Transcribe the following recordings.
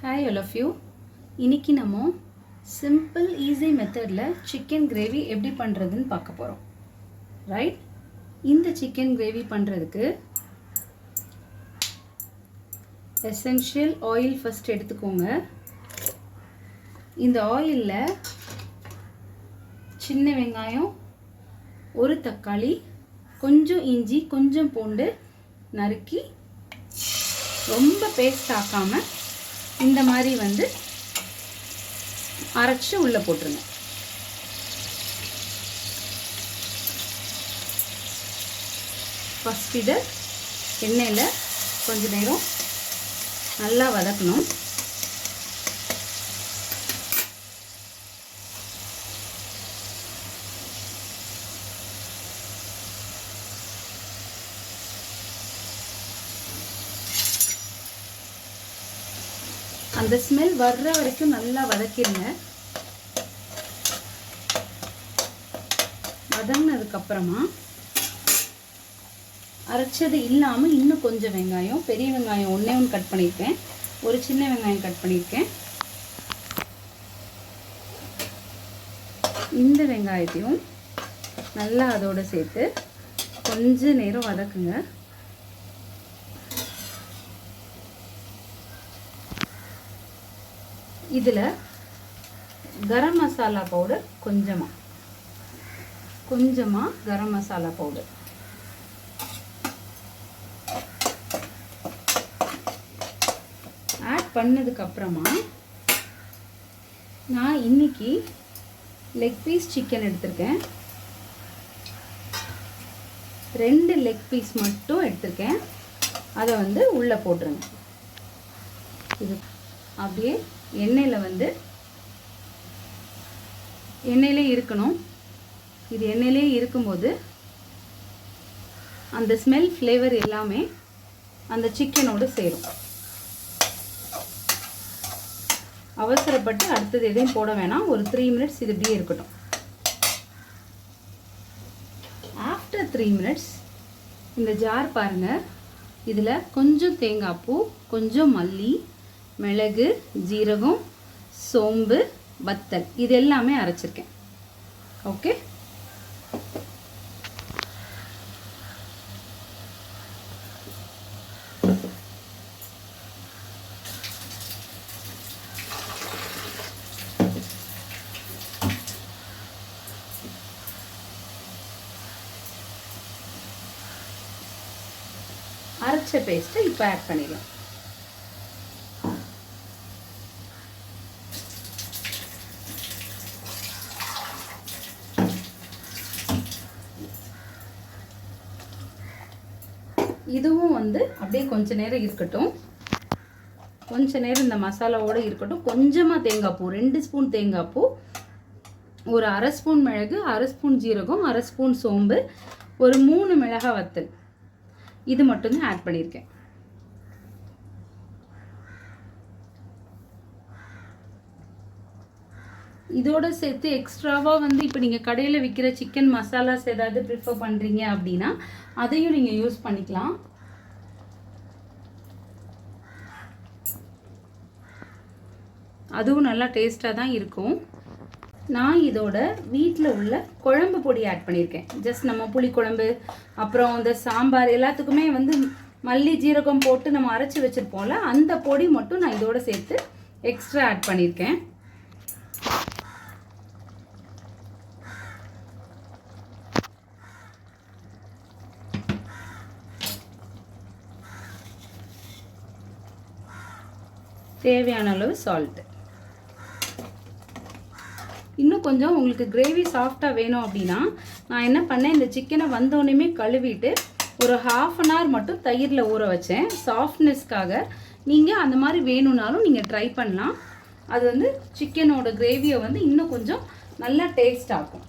Hi all of you. இன்னைக்கு நம்ம simple easy methodல chicken gravy எப்படி பண்றதுன்னு பார்க்க போறோம். ரைட்? இந்த chicken gravy பண்றதுக்கு essential oil first எடுத்துக்கோங்க. இந்த ஆயில்ல சின்ன வெங்காயம், ஒரு தக்காளி, கொஞ்சம் இஞ்சி, கொஞ்சம் பூண்டு நறுக்கி ரொம்ப பேஸ்ட் ஆக்காம இந்த மாதிரி வந்து அரைச்சு உள்ள போட்டுருங்க. ஃபர்ஸ்ட் இதை எண்ணெயில் கொஞ்ச நேரம் நல்லா வதக்கணும். அந்த ஸ்மெல் வர்ற வரைக்கும் நல்லா வதக்கிடுங்க. வதங்கினதுக்கப்புறமா அரைச்சது இல்லாமல் இன்னும் கொஞ்சம் வெங்காயம், பெரிய வெங்காயம் ஒன்றே ஒன்று கட் பண்ணியிருக்கேன், ஒரு சின்ன வெங்காயம் கட் பண்ணியிருக்கேன். இந்த வெங்காயத்தையும் நல்லா அதோடு சேர்த்து கொஞ்ச நேரம் வதக்குங்க. இதில் கரம் மசாலா பவுடர் கொஞ்சமாக கரம் மசாலா பவுடர் ஆட் பண்ணதுக்கப்புறமா நான் இன்னைக்கு லெக் பீஸ் சிக்கன் எடுத்திருக்கேன். 2 லெக் பீஸ் மட்டும் எடுத்திருக்கேன். அதை வந்து உள்ளே போட்டுருங்க. இது அப்படியே எண்ணெயிலே இருக்கணும். இது எண்ணெயிலே இருக்கும்போது அந்த ஸ்மெல் ஃப்ளேவர் எல்லாமே அந்த சிக்கனோடு சேரும். அவசரப்பட்டு அடுத்தது எதையும் போட வேணாம். ஒரு 3 மினிட்ஸ் இது இப்படியே இருக்கட்டும். ஆஃப்டர் 3 மினிட்ஸ் இந்த ஜார் பாருங்கள். இதில் கொஞ்சம் தேங்காய் பூ, கொஞ்சம் மல்லி, மிளகு, ஜீரகம், சோம்பு, வத்தல் இது எல்லாமே அரைச்சிருக்கேன். ஓகே, அரைச்ச பேஸ்ட்டை இப்போ ஆட் பண்ணிடலாம். இதுவும் வந்து அப்படியே கொஞ்ச நேரம் இருக்கட்டும். கொஞ்ச நேரம் இந்த மசாலாவோடு இருக்கட்டும். கொஞ்சமாக தேங்காய் பூ, 2 ஸ்பூன் தேங்காய் பூ, ஒரு அரை ஸ்பூன் மிளகு, அரை ஸ்பூன் ஜீரகம், அரை ஸ்பூன் சோம்பு, ஒரு 3 மிளகாய் வத்தல் இது மட்டும்தான் ஆட் பண்ணியிருக்கேன். இதோட சேர்த்து எக்ஸ்ட்ராவாக வந்து இப்போ நீங்கள் கடையில் விற்கிற சிக்கன் மசாலாஸ் ஏதாவது ப்ரிஃபர் பண்ணுறீங்க அப்படின்னா அதையும் நீங்கள் யூஸ் பண்ணிக்கலாம். அதுவும் நல்லா டேஸ்ட்டாக தான் இருக்கும். நான் இதோட வீட்டில் உள்ள குழம்பு பொடி ஆட் பண்ணியிருக்கேன். ஜஸ்ட் நம்ம புளிக்குழம்பு, அப்புறம் இந்த சாம்பார் எல்லாத்துக்குமே வந்து மல்லி ஜீரகம் போட்டு நம்ம அரைச்சி வச்சுருப்போம்ல, அந்த பொடி மட்டும் நான் இதோட சேர்த்து எக்ஸ்ட்ரா ஆட் பண்ணியிருக்கேன். தேவையான அளவு சால்ட்டு. இன்னும் கொஞ்சம் உங்களுக்கு கிரேவி சாஃப்டாக வேணும் அப்படின்னா நான் என்ன பண்ணேன், இந்த சிக்கனை வந்தோடனே கழுவிட்டு ஒரு 1/2 அன் ஹவர் மட்டும் தயிரில் ஊற வச்சேன் சாஃப்ட்னஸ்க்காக. நீங்கள் அந்த மாதிரி வேணும்னாலும் நீங்கள் ட்ரை பண்ணலாம். அது வந்து சிக்கனோட கிரேவியை வந்து இன்னும் கொஞ்சம் நல்லா டேஸ்ட் ஆகும்.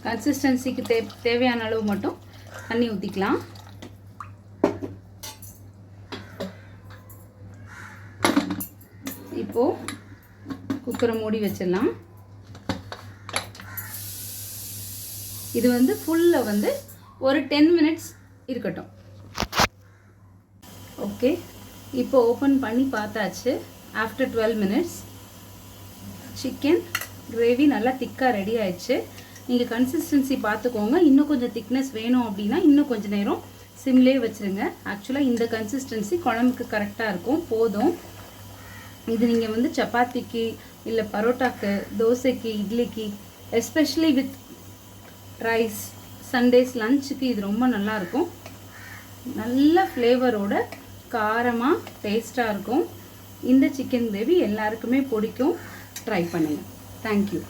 கன்சிஸ்டன்சிக்கு தேவையான அளவு மட்டும் தண்ணி ஊற்றிக்கலாம். இப்போது குக்கரை மூடி வச்சிடலாம். இது வந்து ஃபுல்லில் வந்து ஒரு 10 மினிட்ஸ் இருக்கட்டும். ஓகே, இப்போ ஓப்பன் பண்ணி பார்த்தாச்சு. ஆஃப்டர் 12 மினிட்ஸ் சிக்கன் கிரேவி நல்லா திக்காக ரெடி ஆயிடுச்சு. நீங்கள் கன்சிஸ்டன்சி பார்த்துக்கோங்க. இன்னும் கொஞ்சம் திக்னஸ் வேணும் அப்படின்னா இன்னும் கொஞ்சம் நேரம் சிம்லேயே வச்சுருங்க. ஆக்சுவலாக இந்த கன்சிஸ்டன்சி குழம்புக்கு கரெக்டாக இருக்கும், போதும். இது நீங்கள் வந்து சப்பாத்திக்கு இல்லை பரோட்டாக்கு, தோசைக்கு, இட்லிக்கு, எஸ்பெஷலி வித் ரைஸ், சண்டேஸ் லஞ்சுக்கு இது ரொம்ப நல்லாயிருக்கும். நல்ல ஃப்ளேவரோட காரமாக டேஸ்ட்டாக இருக்கும். இந்த சிக்கன் கிரேவி எல்லாருக்குமே பிடிக்கும். ட்ரை பண்ணுங்கள். தேங்க்யூ.